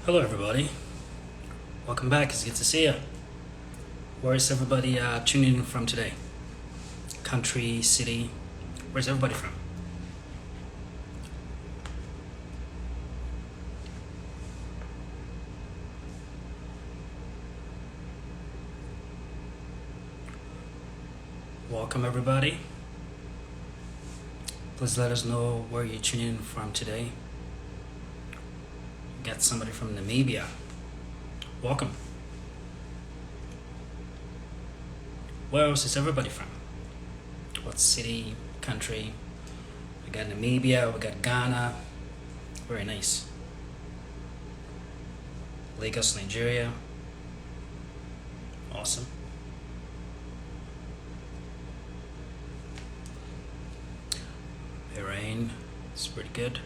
Hello, everybody. Welcome back. It's good to see you. Where is everybody tuning in from today? Country, city? Where's everybody from? Welcome, everybody. Please let us know where you're tuning in from today. We got somebody from Namibia. Welcome. Where else is everybody from? What city, country? We got Namibia, we got Ghana. Very nice. Lagos, Nigeria. Awesome. Bahrain. It's pretty good.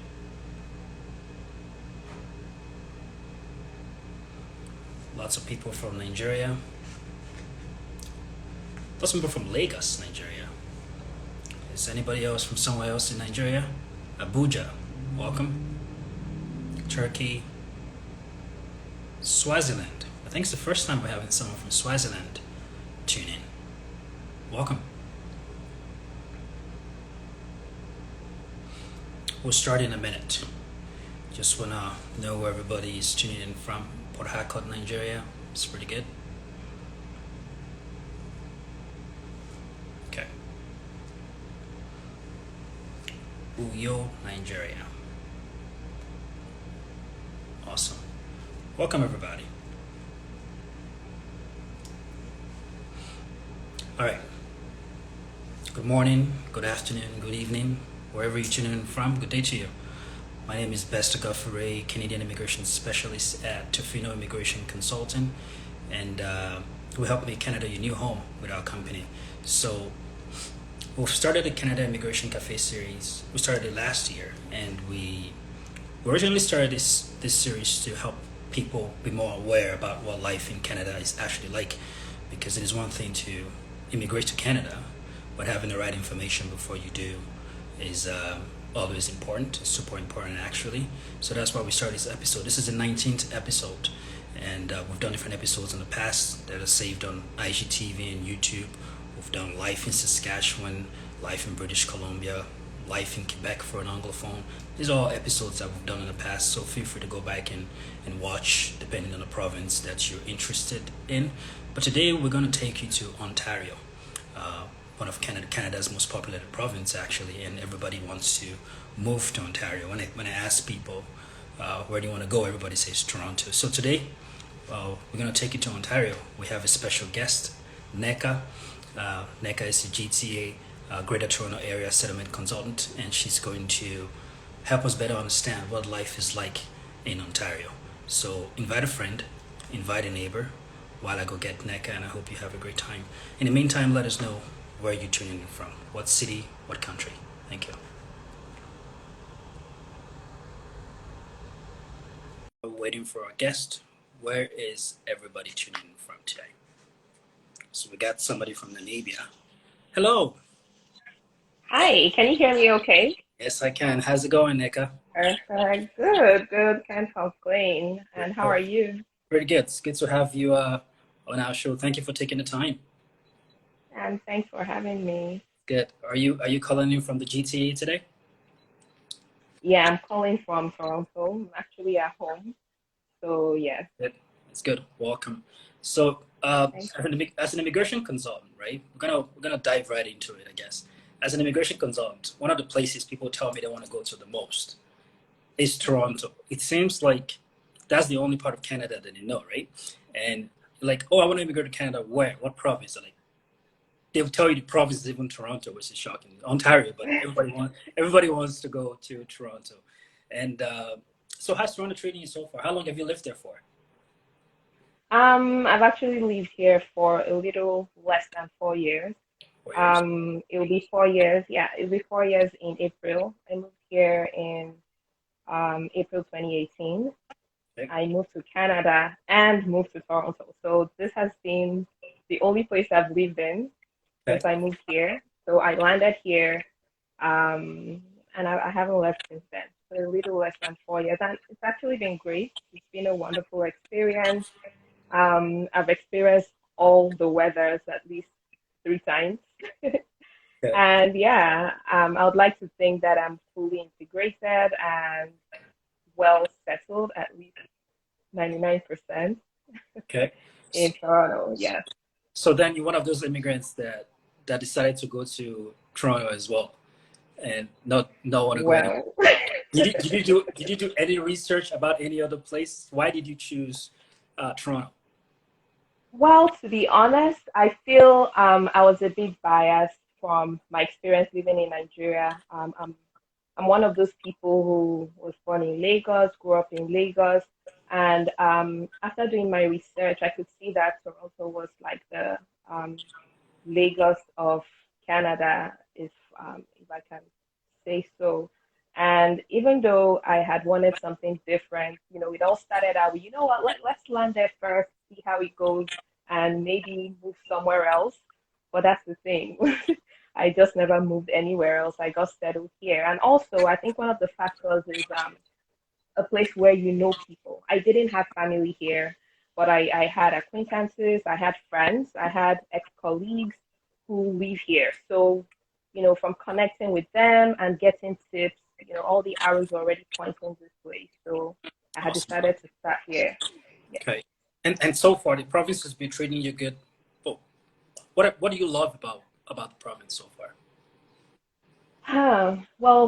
Lots of people from Nigeria. Lots of people from Lagos, Nigeria. Is anybody else from somewhere else in Nigeria? Abuja, welcome. Turkey. Swaziland. I think it's the first time we're having someone from Swaziland tune in. Welcome. We'll start in a minute. Just wanna know where everybody is tuning in from. Port Harcourt, Nigeria. It's pretty good. Okay. Uyo, Nigeria. Awesome. Welcome, everybody. All right. Good morning, good afternoon, good evening, wherever you're tuning in from. Good day to you. My name is Bester Godfrey, Canadian Immigration Specialist at Tofino Immigration Consulting, and we help make Canada your new home with our company. So we've started the Canada Immigration Cafe series. We started it last year, and we originally started this series to help people be more aware about what life in Canada is actually like, because it is one thing to immigrate to Canada, but having the right information before you do is always important. It's super important, actually. So that's why we started this episode. This is the 19th episode, and we've done different episodes in the past that are saved on IGTV and YouTube. We've done life in Saskatchewan, life in British Columbia, life in Quebec for an Anglophone. These are all episodes that we've done in the past, so feel free to go back and watch depending on the province that you're interested in. But today we're going to take you to Ontario, one of Canada's most populated province, actually, and everybody wants to move to Ontario. When I ask people where do you want to go, everybody says Toronto. So today we're going to take you to Ontario. We have a special guest, NECA. NECA is the GTA Greater Toronto Area Settlement Consultant, and she's going to help us better understand what life is like in Ontario. So invite a friend, invite a neighbor while I go get NECA, and I hope you have a great time. In the meantime, let us know where you're tuning in from, what city, what country. Thank you. We're waiting for our guest. Where is everybody tuning in from today? So we got somebody from Namibia. Hello. Hi, can you hear me okay? Yes, I can. How's it going, Nika? Perfect. Good, good. Can't complain. And how are you? Pretty good. It's good to have you on our show. Thank you for taking the time. And thanks for having me. Good. Are you calling in from the GTA today? Yeah, I'm calling from Toronto. I'm actually at home. So, yes, Good. It's good. Welcome. So, thank as you. an immigration consultant, right? We're gonna dive right into it, I guess. As an immigration consultant, one of the places people tell me they want to go to the most is Toronto. It seems like that's the only part of Canada that they know, right? And like, oh, I want to immigrate to Canada. Where? What province? Like, they'll tell you the province is even Toronto, which is shocking. Ontario, but everybody wants to go to Toronto. And so, how's Toronto treating you so far? How long have you lived there for? I've actually lived here for a little less than 4 years. 4 years. It'll be 4 years. Yeah, it'll be 4 years in April. I moved here in April 2018. Okay. I moved to Canada and moved to Toronto. So this has been the only place I've lived in Okay. since I moved here. So I landed here, and I haven't left since then. a little less than 4 years, and it's actually been great. It's been a wonderful experience. I've experienced all the weathers at least 3 times. Okay. And yeah, I would like to think that I'm fully integrated and well settled, at least 99% Okay. in S- Toronto. Yes. So then you're one of those immigrants that decided to go to Toronto as well, and not want to go anywhere. Well, Did you do any research about any other place? Why did you choose Toronto? well, to be honest, I feel I was a bit biased from my experience living in Nigeria. I'm one of those people who was born in Lagos, grew up in Lagos, and after doing my research, I could see that Toronto was like the um, Lagos of Canada, if I can say so. And even though I had wanted something different, it all started out with, what, let's land there first, see how it goes, and maybe move somewhere else. But that's the thing. I just never moved anywhere else. I got settled here. And also, I think one of the factors is a place where you know people. I didn't have family here, but I had acquaintances, I had friends, I had ex-colleagues who live here. So, from connecting with them and getting tips, all the arrows were already pointing this way. So I had Awesome. decided to start here. Yeah. Okay. And so far, the province has been treating you good. Oh, what do you love about the province so far? Well,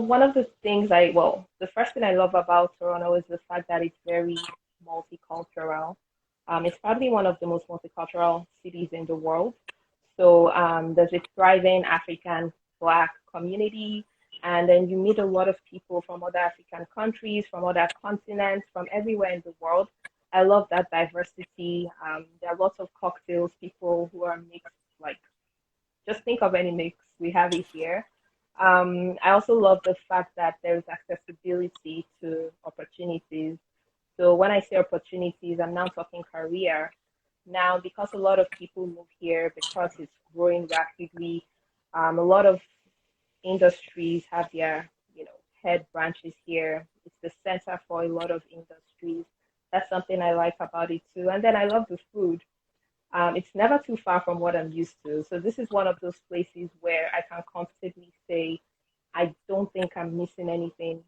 the first thing I love about Toronto is the fact that it's very multicultural. It's probably one of the most multicultural cities in the world. So there's a thriving African Black community, and then you meet a lot of people from other African countries, from other continents, from everywhere in the world. I love that diversity. There are lots of cocktails, people who are mixed, like just think of any mix, we have it here. I also love the fact that there is accessibility to opportunities. So when I say opportunities, I'm now talking career. Now, because a lot of people move here, because it's growing rapidly, a lot of industries have their, head branches here. It's the center for a lot of industries. That's something I like about it too. And then I love the food. It's never too far from what I'm used to. So this is one of those places where I can comfortably say I don't think I'm missing anything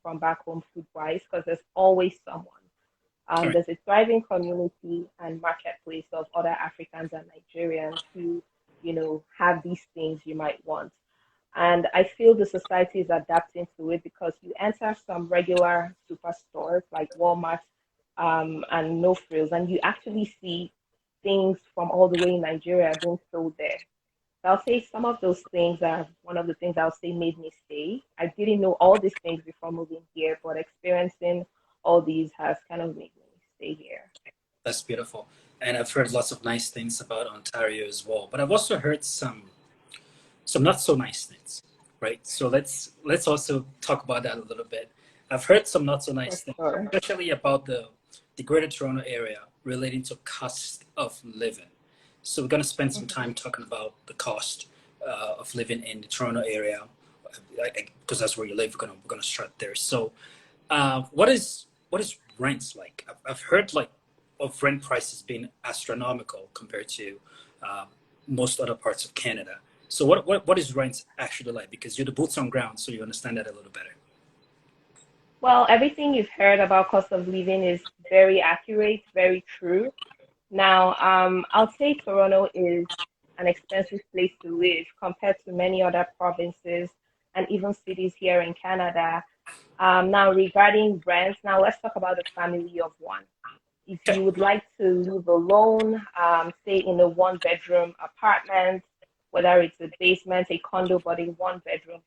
from back home food wise because there's always someone. All right. There's a thriving community and marketplace of other Africans and Nigerians who, have these things you might want. And I feel the society is adapting to it because you enter some regular superstores like Walmart and No Frills, and you actually see things from all the way in Nigeria being sold there. So I'll say some of those things are one of the things I'll say made me stay. I didn't know all these things before moving here, but experiencing all these has kind of made me stay here. That's beautiful. And I've heard lots of nice things about Ontario as well. But I've also heard some not so nice things, right? So let's also talk about that a little bit. I've heard some not so For nice things, sure. especially about the Greater Toronto area relating to cost of living. So we're going to spend some Mhm. time talking about the cost of living in the Toronto area, because that's where you live. We're gonna start there. So, what is rents like? I've heard like of rent prices being astronomical compared to uh, most other parts of Canada. So what is rent actually like? Because you're the boots on ground, so you understand that a little better. Well, everything you've heard about cost of living is very accurate, very true. Now, I'll say Toronto is an expensive place to live compared to many other provinces and even cities here in Canada. Now, regarding rents, now let's talk about a family of one. If Okay. you would like to live alone, stay in a one-bedroom apartment, whether it's a basement, a condo, but a one-bedroom,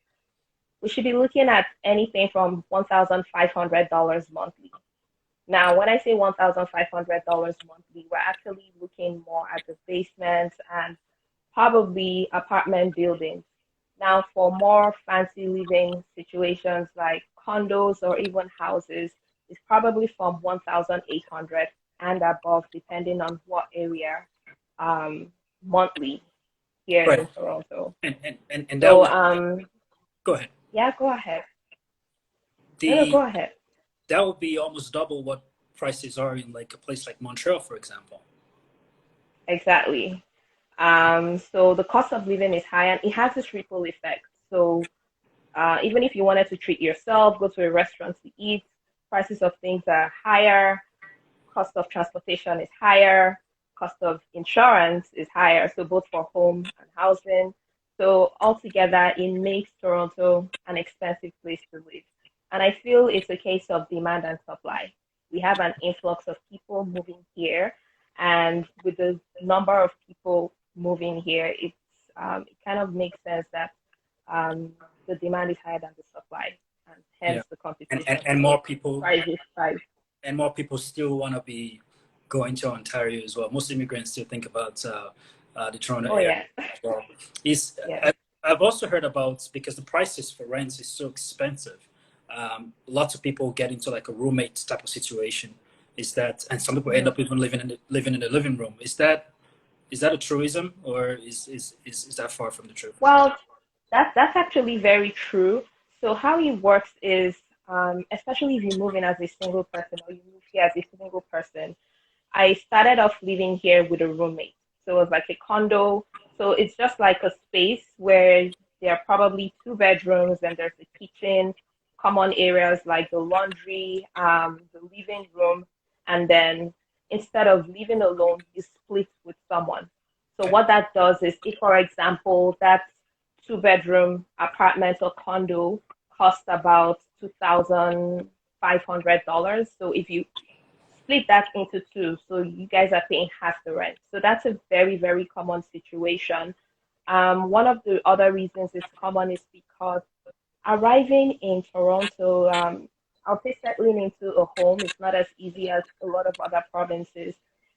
we should be looking at anything from $1,500 monthly. Now, when I say $1,500 monthly, we're actually looking more at the basement and probably apartment buildings. Now, for more fancy living situations like condos or even houses, it's probably from 1,800 and above, depending on what area monthly here Right. in Toronto. And that So, would go ahead. yeah, go ahead. No, no, the go ahead. that would be almost double what prices are in like a place like Montreal, for example. Exactly. So the cost of living is high, and it has this ripple effect. So even if you wanted to treat yourself, go to a restaurant to eat, prices of things are higher, cost of transportation is higher, cost of insurance is higher, so both for home and housing. So altogether, it makes Toronto an expensive place to live. And I feel it's a case of demand and supply. We have an influx of people moving here, and with the number of people moving here, it kind of makes sense that um, the demand is higher than the supply, and Yeah, hence the and competition. and So more people prices rise. and more people still want to be going to Ontario as well. Most immigrants still think about the Toronto Oh area yeah, as well. Is yeah. I've also heard about because the prices for rents is so expensive. Lots of people get into like a roommate type of situation. Is that and some people end Mhm. up even living in the living room. Is that a truism or is that far from the truth? Well, that's actually very true. So how it works is, especially if you move in as a single person or you move here as a single person, I started off living here with a roommate. So it was like a condo. So it's just like a space where there are probably two bedrooms and there's a kitchen, common areas like the laundry, the living room, and then instead of living alone, you split with someone. So Okay. what that does is, if for example that two-bedroom apartment or condo costs about $2,500. So if you split that into two, so you guys are paying half the rent. So that's a very, very common situation. One of the other reasons it's common is because arriving in Toronto, I'll say settling into a home is not as easy as a lot of other provinces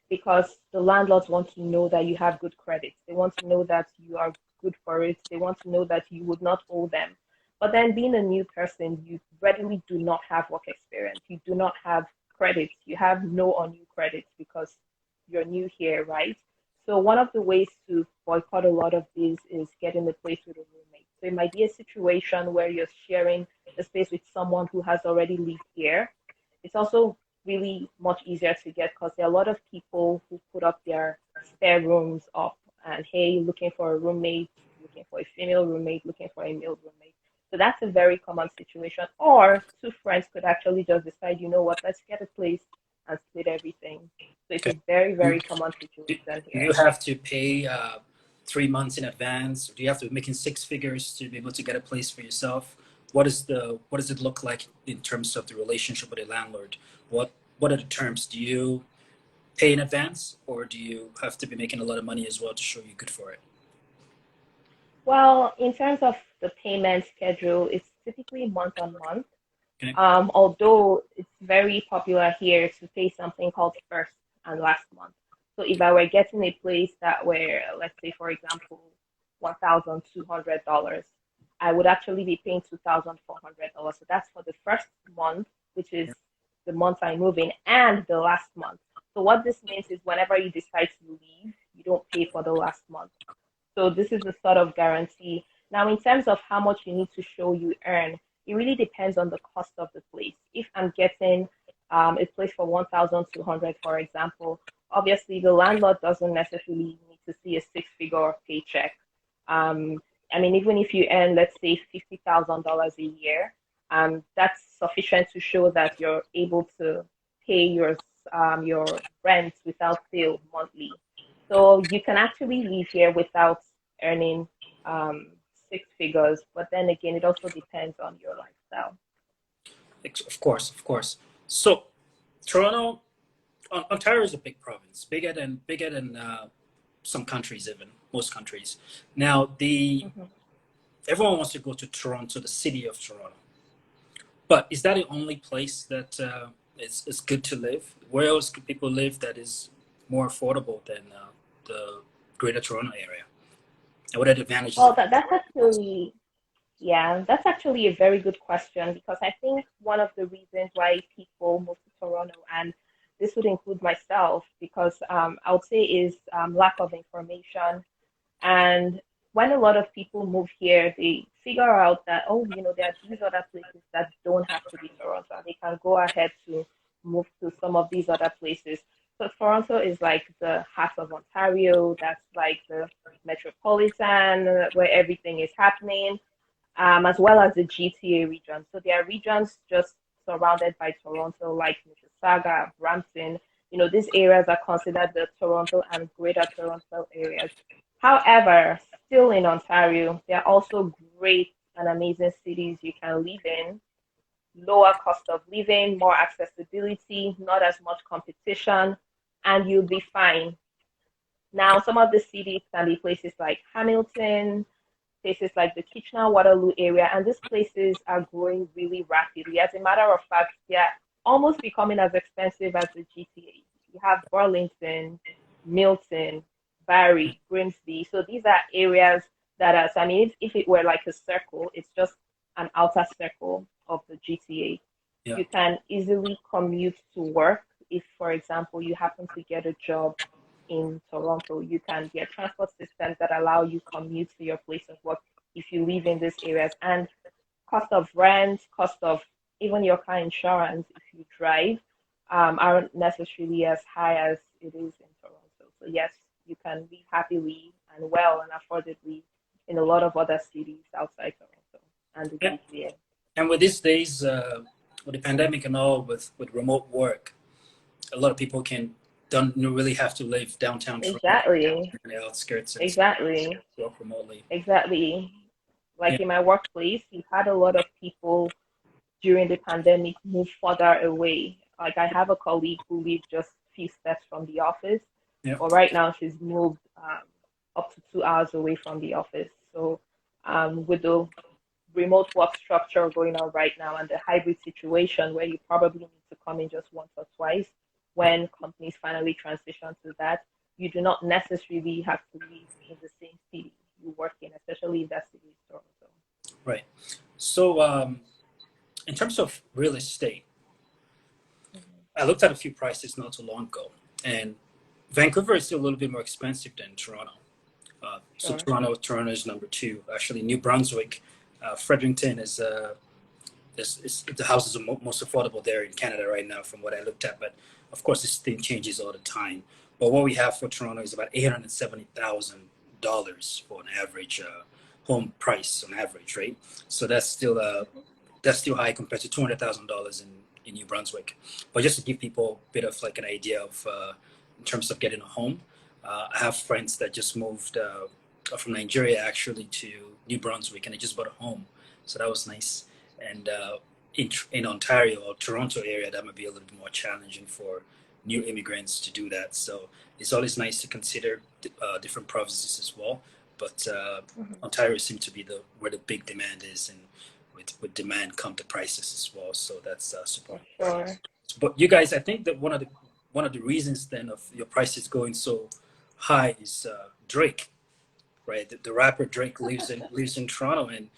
because the landlords want to know that you have good credit. They want to know that you are good for it. They want to know that you would not owe them. But then being a new person, you readily do not have work experience. You do not have credits. You have no or new credits because you're new here, right? So one of the ways to boycott a lot of these is getting a place with a roommate. So it might be a situation where you're sharing the space with someone who has already lived here. It's also really much easier to get because there are a lot of people who put up their spare rooms up and hey, looking for a roommate, looking for a female roommate, looking for a male roommate. So that's a very common situation. Or two friends could actually just decide, you know what, let's get a place and split everything. So it's Okay. a very, Do, very common do situation do you here. have to pay 3 months in advance? Do you have to be making six figures to be able to get a place for yourself? What does it look like in terms of the relationship with a landlord? What are the terms? Do you pay in advance, or do you have to be making a lot of money as well to show you're good for it? Well, in terms of the payment schedule, it's typically month on month. Okay. Although it's very popular here to pay something called first and last month. So if I were getting a place that were, let's say, for example, $1,200, I would actually be paying $2,400. So that's for the first month, which is the month I move in, and the last month. So what this means is whenever you decide to leave, you don't pay for the last month. So this is the sort of guarantee. Now, in terms of how much you need to show you earn, it really depends on the cost of the place. If I'm getting a place for 1,200, for example, obviously the landlord doesn't necessarily need to see a six-figure paycheck. Um, I mean, even if you earn, let's say, $50,000 a year, that's sufficient to show that you're able to pay your rent without fail monthly. So you can actually live here without earning um, six figures, but then again, it also depends on your lifestyle. Of course, of course. So Toronto, Ontario is a big province, bigger than some countries, even most countries. Now, the Mhm. everyone wants to go to Toronto, the city of Toronto. But is that the only place that is good to live? Where else could people live that is more affordable than the Greater Toronto area? And what are the advantages Well, of that's actually, yeah, that's actually a very good question because I think one of the reasons why people move to Toronto, and this would include myself, because I would say is lack of information. And when a lot of people move here, they figure out that, oh, there are these other places that don't have to be Toronto. They can go ahead to move to some of these other places. So Toronto is like the heart of Ontario. That's like the metropolitan where everything is happening, as well as the GTA region. So there are regions just surrounded by Toronto, like Mississauga, Brampton. These areas are considered the Toronto and Greater Toronto areas. However, still in Ontario, there are also great and amazing cities you can live in, lower cost of living, more accessibility, not as much competition, and you'll be fine. Now, some of the cities can be places like Hamilton, places like the Kitchener-Waterloo area, and these places are growing really rapidly. As a matter of fact, they're almost becoming as expensive as the GTA. You have Burlington, Milton, Barrie, Grimsby. So these are areas that are, so I mean, if it were like a circle, it's just an outer circle of the GTA. Yeah. You can easily commute to work if, for example, you happen to get a job in Toronto. You can get transport systems that allow you commute to your place of work if you live in these areas. And cost of rent, cost of even your car insurance if you drive, aren't necessarily as high as it is in Toronto. So yes, you can live happily and well and affordably in a lot of other cities outside Toronto and the Yeah. GTA. And with these days, with the pandemic and all, with remote work, a lot of people don't really have to live downtown Toronto Exactly. in the outskirts and Exactly. work remotely. Exactly. Yeah. Like in my workplace, we've had a lot of people during the pandemic move further away. Like I have a colleague who lives just a few steps from the office, Yeah. but right now she's moved up to 2 hours away from the office. So with the remote work structure going on right now and the hybrid situation where you probably need to come in just once or twice, when companies finally transition to that, you do not necessarily have to live in the same city you work in, especially if that city is Toronto. Right. So, in terms of real estate, Mhm. I looked at a few prices not too long ago, and Vancouver is still a little bit more expensive than Toronto. So Sure. Toronto is number two. Actually, New Brunswick, Fredericton is the houses are most affordable there in Canada right now, from what I looked at. But of course, this thing changes all the time. But what we have for Toronto is about $870,000 for an average home price on average, right? So that's still high compared to $200,000 in New Brunswick. But just to give people a bit of like an idea of in terms of getting a home, I have friends that just moved from Nigeria actually to New Brunswick, and they just bought a home, so that was nice. And in Ontario or Toronto area, that might be a little bit more challenging for new immigrants to do that. So it's always nice to consider different provinces as well. But Mhm. Ontario seems to be where the big demand is, and with demand come the prices as well. So that's super For important. sure. But you guys, I think that one of the reasons then of your prices going so high is Drake, right? The rapper Drake lives in Toronto, and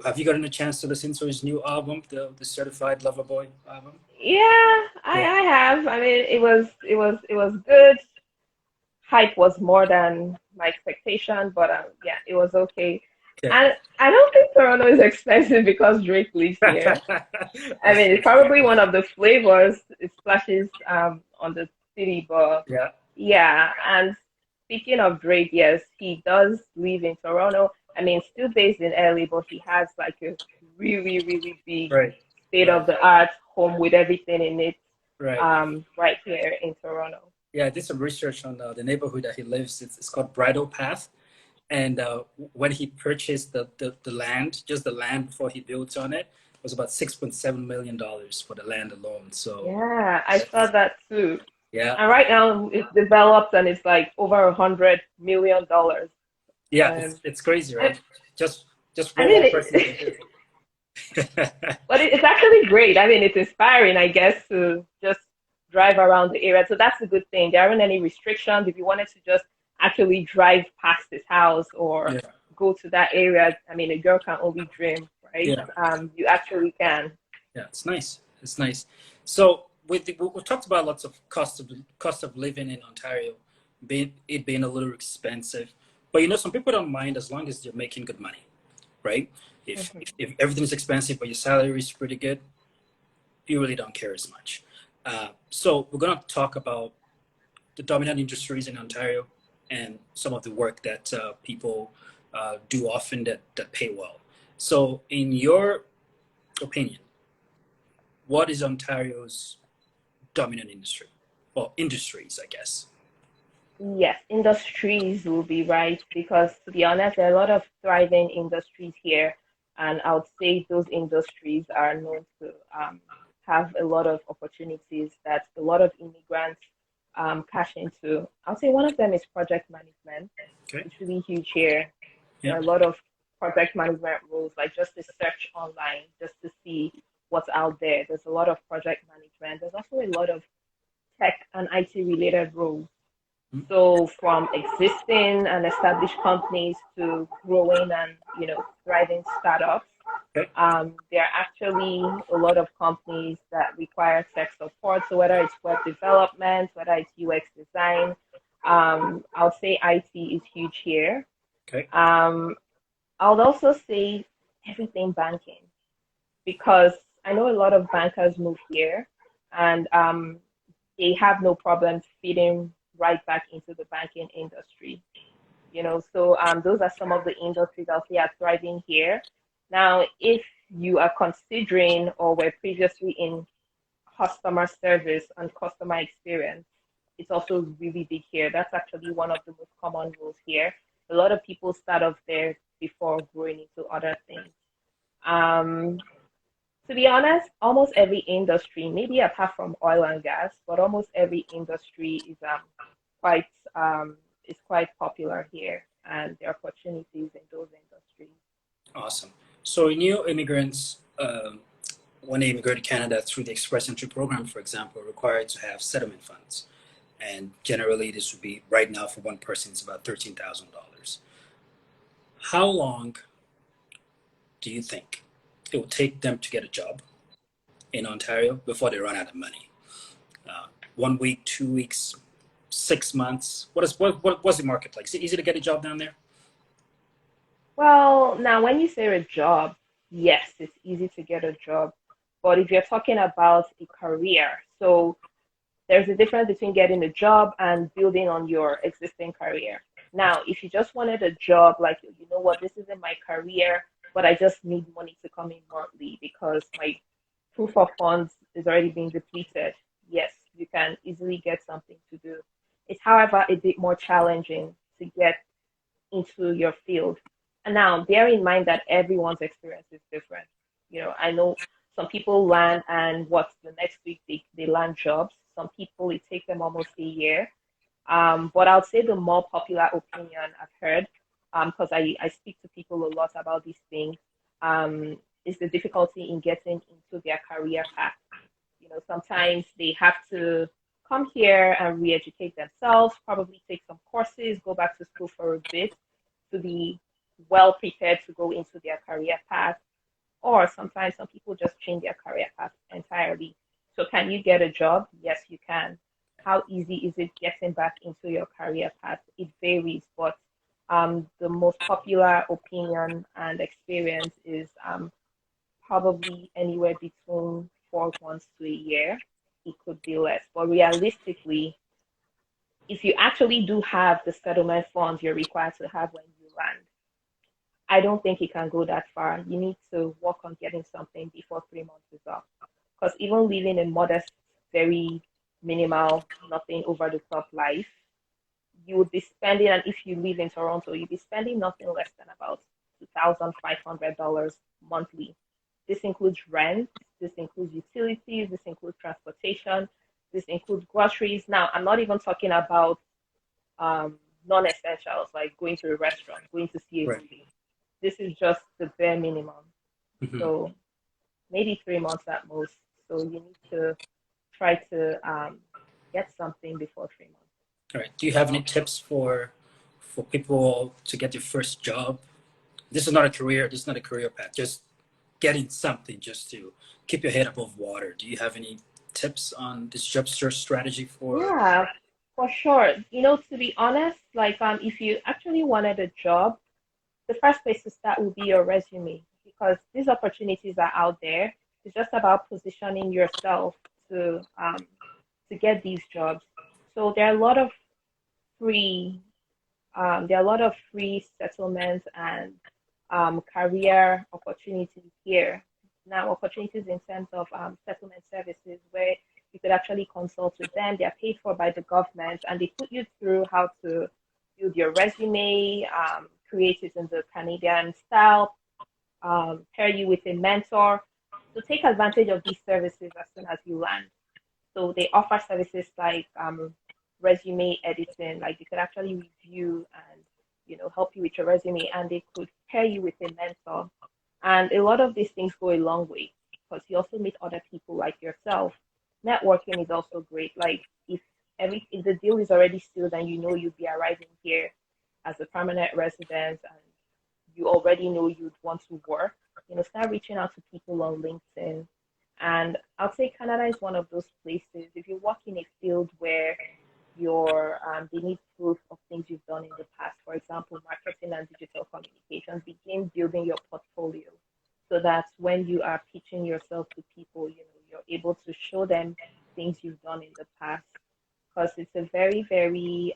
have you gotten a chance to listen to his new album, the Certified Lover Boy album? Yeah, Yeah. I have. I mean, it was good. Hype was more than my expectation, but yeah, it was okay. Okay. And I don't think Toronto is expensive because Drake lives here. I That's mean, it's that's fair. probably one of the flavors it splashes on the city, but Yeah. yeah. And speaking of Drake, yes, he does live in Toronto. I mean, still based in LA, but he has like a really, really big Right. state Right. of the art home with everything in it, Right. right here in Toronto. Yeah, I did some research on the neighborhood that he lives. It's called Bridle Path. And when he purchased the land, just the land before he built on it, was about $6.7 million for the land alone. So Yeah, I saw that too. yeah, And right now it's developed and it's like over $100 million. yeah, Um, it's crazy, I, right? Just just I one mean, more person can do it. but it's actually great. I mean, it's inspiring, I guess, to just drive around the area. So that's a good thing. There aren't any restrictions. If you wanted to just actually drive past his house or Yeah, go to that area, I mean, a girl can only dream, right? yeah, You actually can. yeah. It's nice. It's nice. So we talked about lots of cost of living in Ontario, being a little expensive. But some people don't mind as long as you're making good money, right? If, Mhm. if, if everything's expensive but your salary is pretty good, you really don't care as much. So we're going to talk about the dominant industries in Ontario and some of the work that people do often that pay well. So, in your opinion, what is Ontario's dominant industry? Well, industries, I guess. Yes, industries will be right because, to be honest, there are a lot of thriving industries here, and I would say those industries are known to have a lot of opportunities that a lot of immigrants cash into. I'll say one of them is project management. Okay. It's really huge here. There Yeah. are a lot of project management roles, like just to search online, just to see what's out there. There's a lot of project management. There's also a lot of tech and IT related roles. Mm. So from existing and established companies to growing and thriving startups, Okay. there are actually a lot of companies that require tech support. So whether it's web development, whether it's UX design, I'll say IT is huge here. Okay. Um, I would also say everything banking because I know a lot of bankers move here and they have no problem fitting right back into the banking industry. So those are some of the industries I'll say are thriving here. Now, if you are considering or were previously in customer service and customer experience, it's also really big here. That's actually one of the most common roles here. A lot of people start off there before growing into other things. Um, to be honest, almost every industry, maybe apart from oil and gas, but almost every industry quite is quite popular here, and there are opportunities in those industries. Awesome. So, new immigrants, when they immigrate to Canada through the Express Entry program, for example, are required to have settlement funds. And generally, this would be right now for one person, it's about $13,000. How long do you think it will take them to get a job in Ontario before they run out of money? 1 week, 2 weeks, 6 months? What's the market like? Is it easy to get a job down there? Well, now when you say a job, yes, it's easy to get a job, but if you're talking about a career, so there's a difference between getting a job and building on your existing career. Now, if you just wanted a job, like, what, this isn't my career, but I just need money to come in monthly because my proof of funds is already being depleted, yes, you can easily get something to do. It's, however, a bit more challenging to get into your field. And now, bear in mind that everyone's experience is different. I know some people land and what's the next week they land jobs. Some people it takes them almost a year. But I would say the more popular opinion I've heard, because I speak to people a lot about these things, is the difficulty in getting into their career path. Sometimes they have to come here and re-educate themselves, probably take some courses, go back to school for a bit to be well prepared to go into their career path. Or sometimes some people just change their career path entirely. So can you get a job? Yes, you can. How easy is it getting back into your career path? It varies, but the most popular opinion and experience is probably anywhere between 4 months to a year. It could be less, but realistically, if you actually do have the settlement funds you're required to have when you land, I don't think it can go that far. You need to work on getting something before 3 months is up. Because even living a modest, very minimal, nothing over the top life, you would be spending, and if you live in Toronto, you'd be spending nothing less than about $2,500 monthly. This includes rent, this includes utilities, this includes transportation, this includes groceries. Now, I'm not even talking about um, non-essentials like going to a restaurant, going to see a Right. movie. This is just the bare minimum. Mm-hmm. So maybe 3 months at most. So you need to try to get something before 3 months. All right. Do you have any tips for people to get their first job? This is not a career. This is not a career path. Just getting something just to keep your head above water. Do you have any tips on this job search strategy for? Yeah, For sure. To be honest, like if you actually wanted a job, the first place to start will be your resume because these opportunities are out there. It's just about positioning yourself to get these jobs. So free there are a lot of free settlements and career opportunities here. Now, opportunities in terms of settlement services where you could actually consult with them. They are paid for by the government and they put you through how to build your resume, create it in the Canadian style, pair you with a mentor. So take advantage of these services as soon as you land. So they offer services like resume editing, like they could actually review and help you with your resume, and they could pair you with a mentor. And a lot of these things go a long way because you also meet other people like yourself. Networking is also great. Like if the deal is already sealed and you'll be arriving here as a permanent resident and you already know you'd want to work, start reaching out to people on LinkedIn. And I'll say Canada is one of those places. If you work in a field where they need proof of things you've done in the past, for example, marketing and digital communications, begin building your portfolio so that when you are pitching yourself to people, you're able to show them things you've done in the past because it's a very, very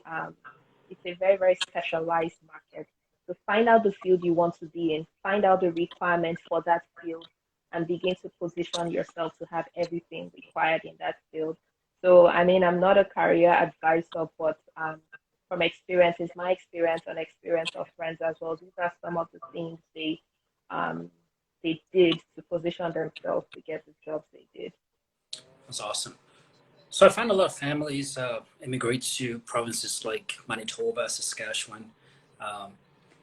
specialized market. So find out the field you want to be in, find out the requirements for that field, and begin to position yourself to have everything required in that field. So, I mean, I'm not a career advisor, but from experiences, my experience and experience of friends as well, these are some of the things um, they did to position themselves to get the jobs they did. That's awesome. So I find a lot of families immigrate to provinces like Manitoba, Saskatchewan. Um,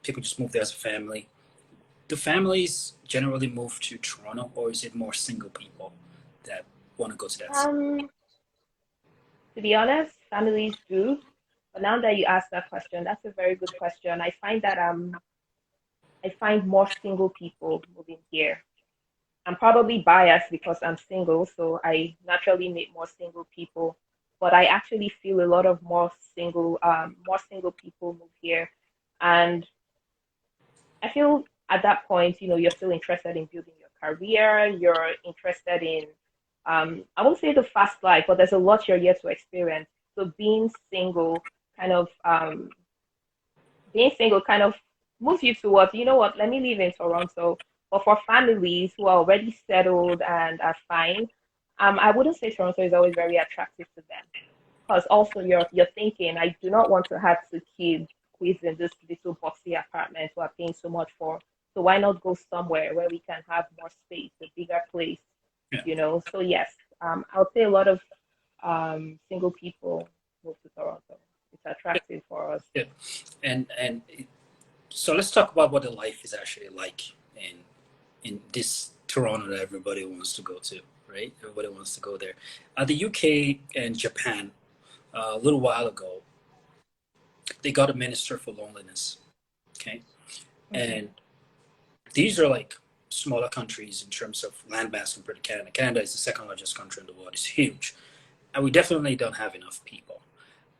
People just move there as a family. Do families generally move to Toronto, or is it more single people that want to go to that city? Um, to be honest, families do. But now that you ask that question, that's a very good question. I find more single people moving here. I'm probably biased because I'm single, so I naturally meet more single people. But I actually feel a lot of more single people move here, and I feel at that point, you're still interested in building your career. You're interested in, I won't say the fast life, but there's a lot you're yet to experience. So kind of, um, being single kind of moves you towards, let me live in Toronto. But for families who are already settled and are fine, I wouldn't say Toronto is always very attractive to them. Because also you're thinking, I do not want to have two kids who is in this little boxy apartment who are paying so much for. So why not go somewhere where we can have more space, a bigger place, Yeah, So yes, I would say a lot of single people move to Toronto. It's attractive for us. yeah. And so let's talk about what the life is actually like in this Toronto that everybody wants to go to, right? Everybody wants to go there. The UK and Japan, a little while ago, they got a minister for loneliness. Okay, Hmm. and these are like smaller countries in terms of landmass compared to Canada. Canada is the second largest country in the world. It's huge, and we definitely don't have enough people.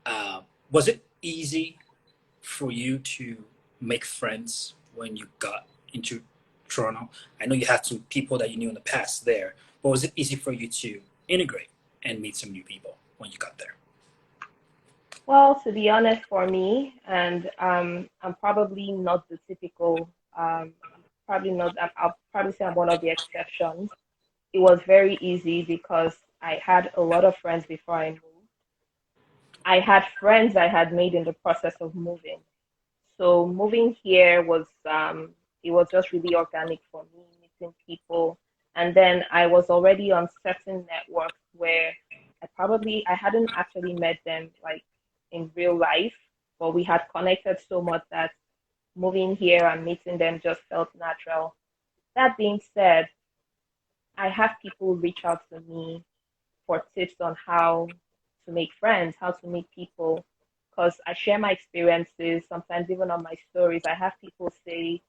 Uh, was it easy for you to make friends when you got into Toronto? I know you had some people that you knew in the past there, but was it easy for you to integrate and meet some new people when you got there? Well, to be honest, for me, and I'm probably not the typical. I'm probably not. I'll probably say I'm one of the exceptions. It was very easy because I had a lot of friends before I moved. I had friends I had made in the process of moving. So moving here it was just really organic for me, meeting people. And then I was already on certain networks where I hadn't actually met them like in real life, but we had connected so much that moving here and meeting them just felt natural. That being said, I have people reach out to me for tips on how to make friends, how to meet people, because I share my experiences. Sometimes even on my stories, I have people say,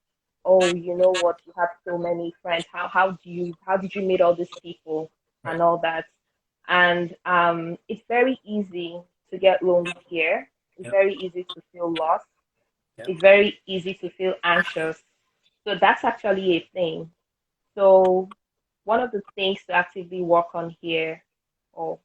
"Oh, you know what? You have so many friends. How did you meet all these people Right. and all that?" And it's very easy to get lonely here. It's Yep. very easy to feel lost. Yep. It's very easy to feel anxious. So that's actually a thing. So one of the things to actively work on here, or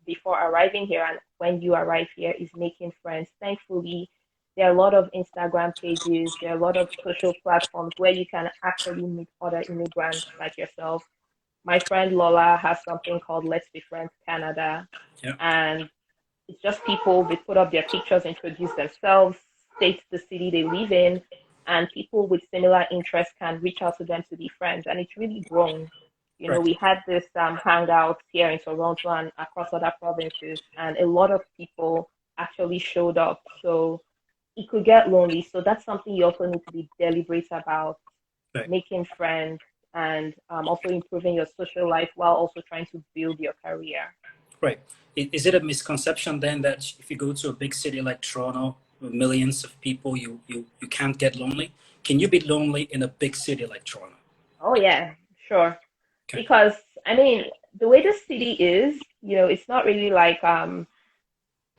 before arriving here and when you arrive here, is making friends. Thankfully, there are a lot of Instagram pages, there are a lot of social platforms where you can actually meet other immigrants like yourself. My friend Lola has something called Let's Be Friends Canada, Yep. and it's just people, they put up their pictures, introduce themselves, state the city they live in, and people with similar interests can reach out to them to be friends. And it's really grown. You know, Right. we had this hangout here in Toronto and across other provinces, and a lot of people actually showed up. So it could get lonely. So that's something you also need to be deliberate about, Right. making friends and also improving your social life while also trying to build your career. Right. Is it a misconception then that if you go to a big city like Toronto with millions of people, you can't get lonely? Can you be lonely in a big city like Toronto? Oh yeah, sure. Okay. Because I mean, the way the city is, it's not really like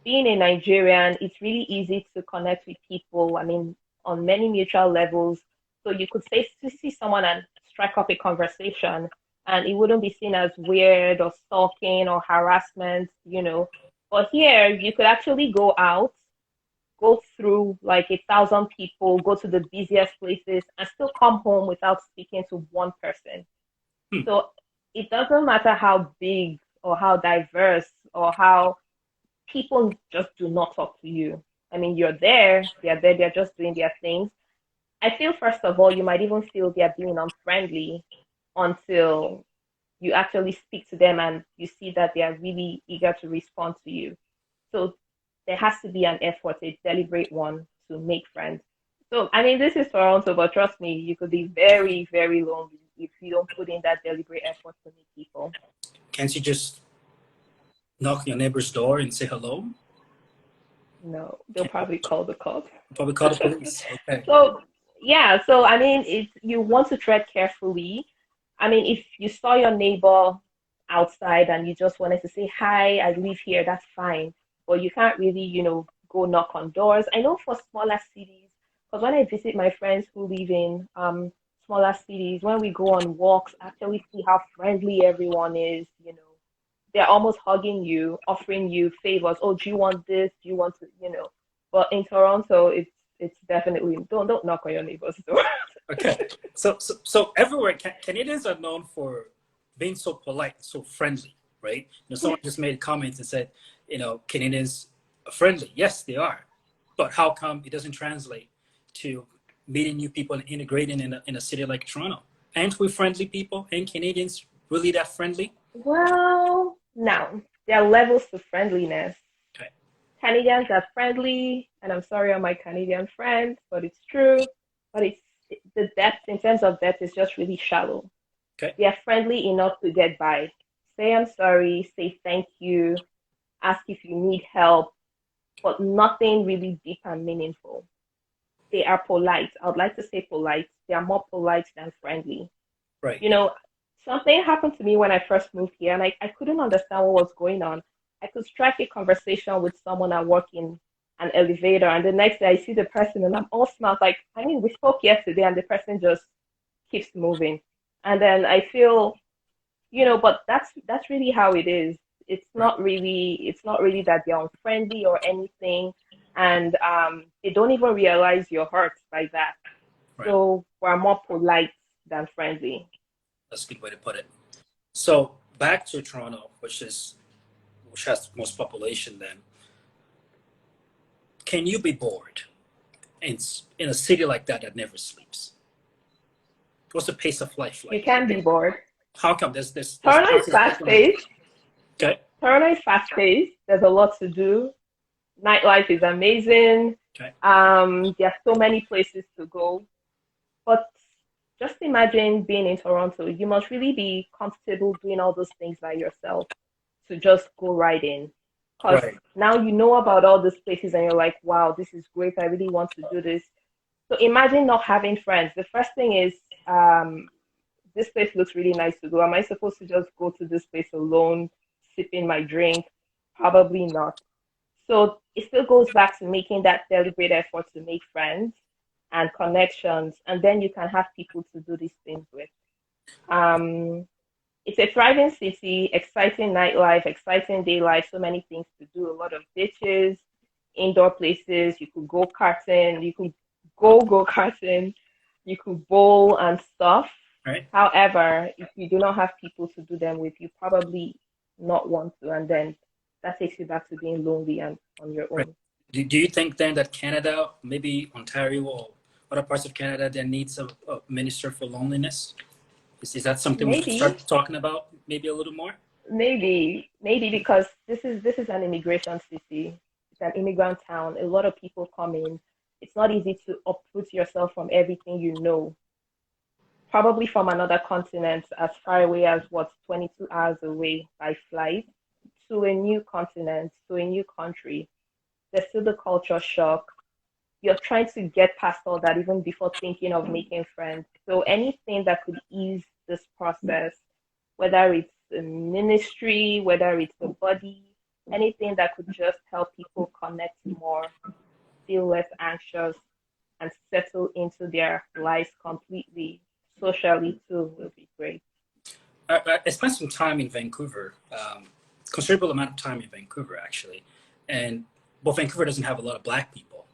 being a Nigerian, it's really easy to connect with people. I mean, on many mutual levels. So you could say to see someone and strike up a conversation, and it wouldn't be seen as weird or stalking or harassment. But here, you could actually go out, go through like 1,000 people, go to the busiest places, and still come home without speaking to one person. Hmm. So it doesn't matter how big or how diverse or how people just do not talk to you. I mean, you're there, they're just doing their things. I feel, first of all, you might even feel they're being unfriendly until you actually speak to them and you see that they are really eager to respond to you. So there has to be an effort, a deliberate one, to make friends. So, I mean, this is Toronto, but trust me, you could be very, very lonely if you don't put in that deliberate effort to meet people. Can't you just knock on your neighbor's door and say hello? No, they'll Can probably call the cops. probably call the police. Okay. So yeah, so I mean, it's you want to tread carefully. I mean, if you saw your neighbor outside and you just wanted to say hi, I live here, that's fine. But you can't really, go knock on doors. I know for smaller cities, because when I visit my friends who live in smaller cities, when we go on walks, I actually see how friendly everyone is. They're almost hugging you, offering you favors. Oh, do you want this? Do you want to? But in Toronto, it's definitely don't knock on your neighbor's door. Okay. So everywhere, Canadians are known for being so polite, so friendly, right? Someone just made a comment and said, Canadians are friendly. Yes, they are. But how come it doesn't translate to meeting new people and integrating in a city like Toronto? Aren't we friendly people? Ain't Canadians really that friendly? Well, now there are levels to friendliness. Okay. Canadians are friendly, and I'm sorry on my Canadian friends, but it's true. But it's the depth, in terms of depth, is just really shallow. Okay. They are friendly enough to get by. Say I'm sorry, say thank you, ask if you need help, but nothing really deep and meaningful. They are polite. I would like to say polite. They are more polite than friendly. Right. You know, Something happened to me when I first moved here, and I couldn't understand what was going on. I could strike a conversation with someone I work in an elevator, and the next day I see the person, and I'm all smiles. Like, I mean, we spoke yesterday, and the person just keeps moving. And then I feel, but that's really how it is. Right. It's not really that they're unfriendly or anything, and they don't even realize you're hurt by that. Right. So we're more polite than friendly. That's a good way to put it. So back to Toronto, which has the most population. Then, can you be bored in in a city like that never sleeps? What's the pace of life You like? can be bored. How come there's Toronto is houses fast open? paced. Okay. Toronto is fast paced. There's a lot to do. Nightlife is amazing. Okay. There are so many places to go. But just imagine being in Toronto. You must really be comfortable doing all those things by yourself to just go right in. Because Right. now you know about all these places and you're like, wow, this is great. I really want to do this. So imagine not having friends. The first thing is, um, this place looks really nice to go. Am I supposed to just go to this place alone, sipping my drink? Probably not. So it still goes back to making that deliberate effort to make friends and connections, and then you can have people to do these things with. Um, it's a thriving city, exciting nightlife, exciting day life, so many things to do, a lot of beaches, indoor places. You could go karting, you could go karting, you could bowl and stuff. right? However, if you do not have people to do them with, you probably not want to, and then that takes you back to being lonely and on your Right. own. Do you think then that Canada, maybe Ontario or other parts of Canada, then needs a minister for loneliness? Is that something we should Maybe, start talking about maybe a little more? maybe because this is an immigration city. It's an immigrant town. A lot of people come in. It's not easy to uproot yourself from everything you know, probably from another continent as far away as what 22 hours away by flight to a new continent, to a new country. There's still the culture shock. You're trying to get past all that even before thinking of making friends. So anything that could ease this process, whether it's the ministry, whether it's the body, anything that could just help people connect more, feel less anxious, and settle into their lives completely, socially too, will be great. I spent some time in Vancouver, considerable amount of time in Vancouver actually, and but Vancouver doesn't have a lot of black people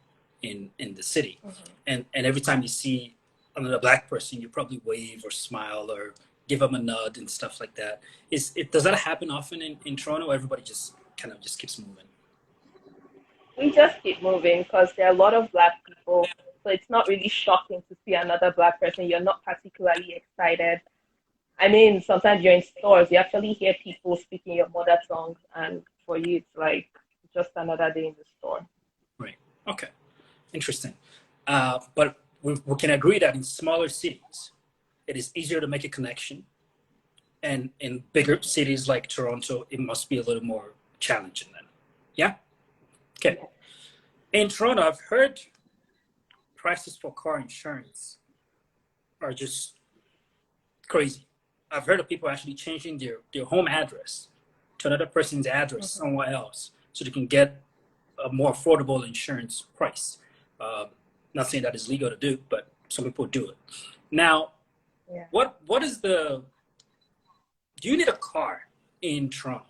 in the city, Mhm. and every time you see another black person, you probably wave or smile or give them a nod and stuff like that. Does that happen often in Toronto? Everybody just kind of just keeps moving. We just keep moving because there are a lot of black people. So it's not really shocking to see another black person. You're not particularly excited. I mean, sometimes you're in stores, you actually hear people speaking your mother tongue, and for you, it's like just another day in the store. Right. Okay. Interesting. But we can agree that in smaller cities, it is easier to make a connection, and in bigger cities like Toronto, it must be a little more challenging then. Yeah. Okay. Yeah. In Toronto, I've heard prices for car insurance are just crazy. I've heard of people actually changing their home address to another person's address Mhm. somewhere else so they can get a more affordable insurance price. Uh, Not saying that is legal to do, but some people do it. Now, Yeah. what is the? Do you need a car in Toronto?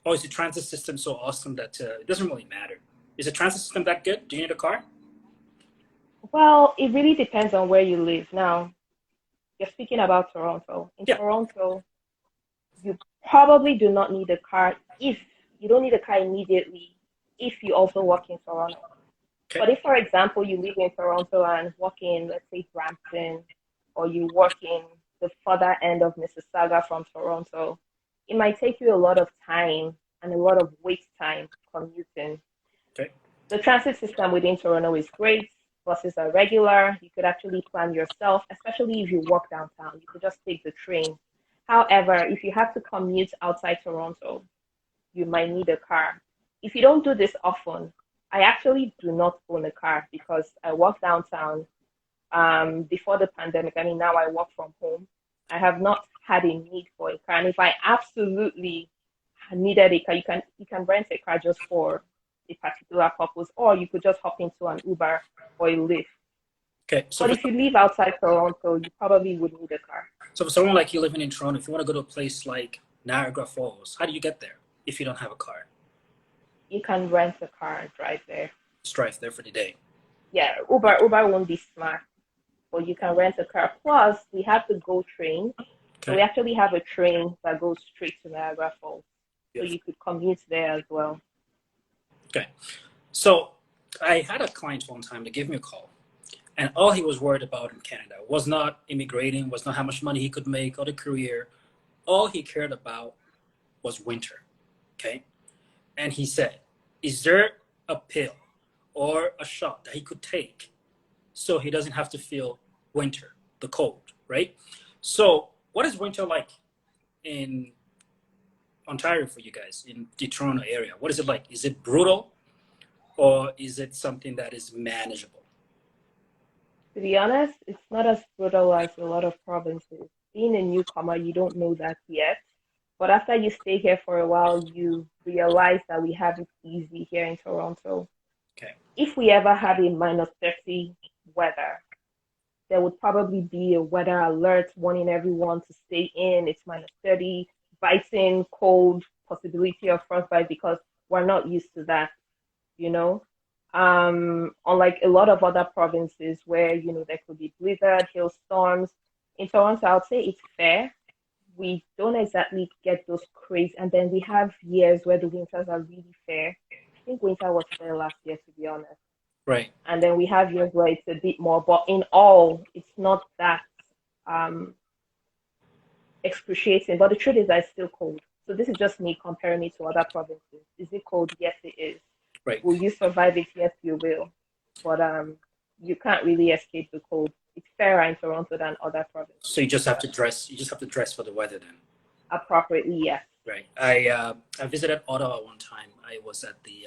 Or is the transit system so awesome that it doesn't really matter? Is the transit system that good? Do you need a car? Well, it really depends on where you live. Now, you're speaking about Toronto. In Yeah. Toronto, you probably do not need a car if you don't need a car immediately if you also work in Toronto. Okay. But if, for example, you live in Toronto and work in, let's say, Brampton, or you work in the further end of Mississauga from Toronto, it might take you a lot of time and a lot of wait time commuting. Okay. The transit system within Toronto is great. Buses are regular. You could actually plan yourself, especially if you walk downtown. You could just take the train. However, if you have to commute outside Toronto, you might need a car. If you don't do this often, I actually do not own a car because I work downtown. Before the pandemic, I mean, now I work from home. I have not had a need for a car. And if I absolutely needed a car, you can rent a car just for a particular purpose, or you could just hop into an Uber or a Lyft. Okay. So But for if you live outside Toronto, you probably would need a car. so for someone like you living in Toronto, if you want to go to a place like Niagara Falls, how do you get there if you don't have a car? You can rent a car and drive there. Just drive there for the day. Yeah, Uber won't be smart, or you can rent a car. Plus, we have the GO train. So we Okay. actually have a train that goes straight to Niagara Falls. So Beautiful. you could commute there as well. Okay. So I had a client one time that gave me a call, and all he was worried about in Canada was not immigrating, was not how much money he could make or the career. All he cared about was winter. Okay. And he said, is there a pill or a shot that he could take so he doesn't have to feel winter, the cold, right? So, what is winter like in Ontario for you guys in the Toronto area? What is it like? Is it brutal or is it something that is manageable? To be honest, it's not as brutal as a lot of provinces. Being a newcomer, you don't know that yet. But after you stay here for a while, you realize that we have it easy here in Toronto. Okay. If we ever have a -30 weather, there would probably be a weather alert warning everyone to stay in. It's -30, biting, cold, possibility of frostbite because we're not used to that, you know. Unlike a lot of other provinces where, there could be blizzard, hailstorms. In Toronto, I would say it's fair. We don't exactly get those crazy, and then we have years where the winters are really fair. I think winter was fair last year, to be honest. Right. And then we have years where it's a bit more, but in all, it's not that um, excruciating. But the truth is that it's still cold. So this is just me comparing it to other provinces. Is it cold? Yes, it is. Right. Will you survive it? Yes, you will. But you can't really escape the cold. It's fairer in Toronto than other provinces. So you just have to dress. You just have to dress for the weather then. Appropriately, yes. Right. I visited Ottawa one time. I was at the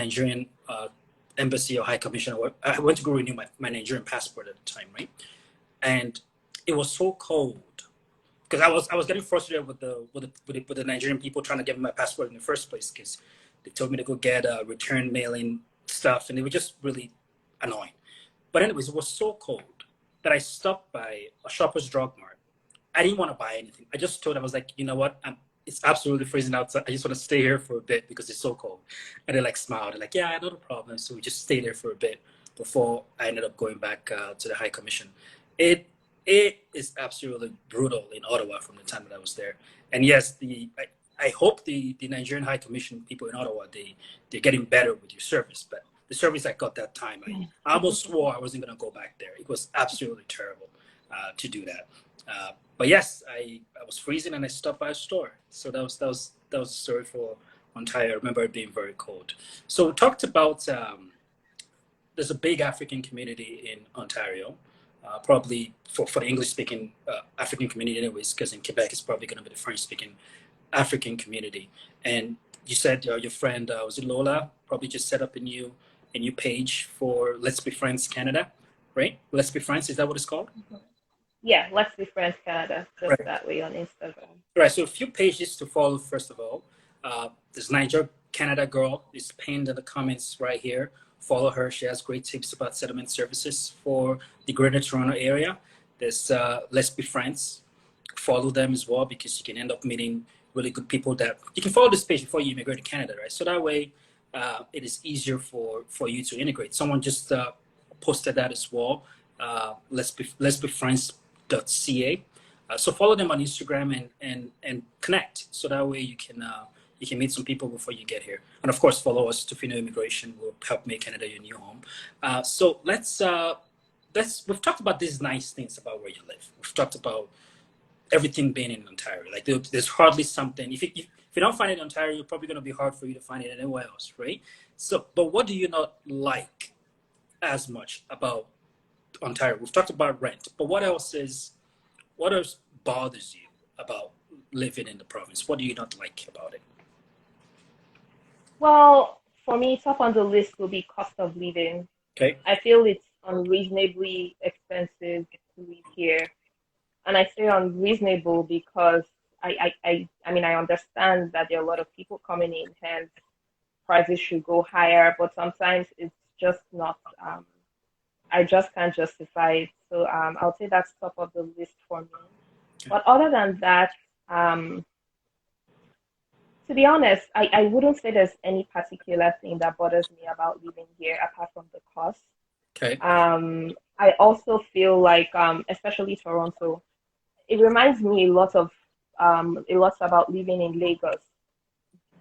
Nigerian embassy or high commission. I went to go renew my Nigerian passport at the time, right? And it was so cold because I was getting frustrated with the Nigerian people trying to give me my passport in the first place because they told me to go get return mailing stuff, and they were just really annoying. But anyways, it was so cold that I stopped by a Shoppers Drug Mart. I didn't want to buy anything. I just told them, I was like, you know what? It's absolutely freezing outside. I just want to stay here for a bit because it's so cold. And they like smiled. They're like, yeah, not a problem. So we just stayed there for a bit before I ended up going back to the High Commission. It is absolutely brutal in Ottawa from the time that I was there. And yes, I hope the Nigerian High Commission people in Ottawa, they're getting better with your service. But the service I got that time, I almost swore I wasn't going to go back there. It was absolutely terrible to do that. But yes, I was freezing and I stopped by a store. So that was a story for Ontario. I remember it being very cold. So we talked about there's a big African community in Ontario, probably for the English speaking African community, anyways, because in Quebec it's probably going to be the French speaking African community. And you said your friend was it Lola probably just set up a new page for Let's Be Friends Canada, right? Let's Be Friends, is that what it's called? Yeah, Let's Be Friends Canada, just Right. that way on Instagram. Right. So a few pages to follow. First of all, this Niger Canada girl is pinned in the comments right here. Follow her. She has great tips about settlement services for the Greater Toronto area. There's Let's Be Friends. Follow them as well because you can end up meeting really good people that you can follow this page before you immigrate to Canada, right? So that way, it is easier for you to integrate. Someone just posted that as well. Let's be friends.ca. So follow them on Instagram and connect. So that way you can meet some people before you get here. And of course, follow us. Tofino Immigration will help make Canada your new home. So we've talked about these nice things about where you live. We've talked about everything being in Ontario. Like there's hardly something. If you don't find it in Ontario, it's probably going to be hard for you to find it anywhere else, right? So, but what do you not like as much about Ontario? We've talked about rent, but what else bothers you about living in the province? What do you not like about it? Well, for me, top on the list will be cost of living. Okay. I feel it's unreasonably expensive to live here. And I say unreasonable because I mean, I understand that there are a lot of people coming in, hence prices should go higher, but sometimes it's just not, I just can't justify it. So I'll say that's top of the list for me. Okay. But other than that, to be honest, I wouldn't say there's any particular thing that bothers me about living here apart from the cost. Okay. I also feel like, especially Toronto, it reminds me a lot about living in Lagos.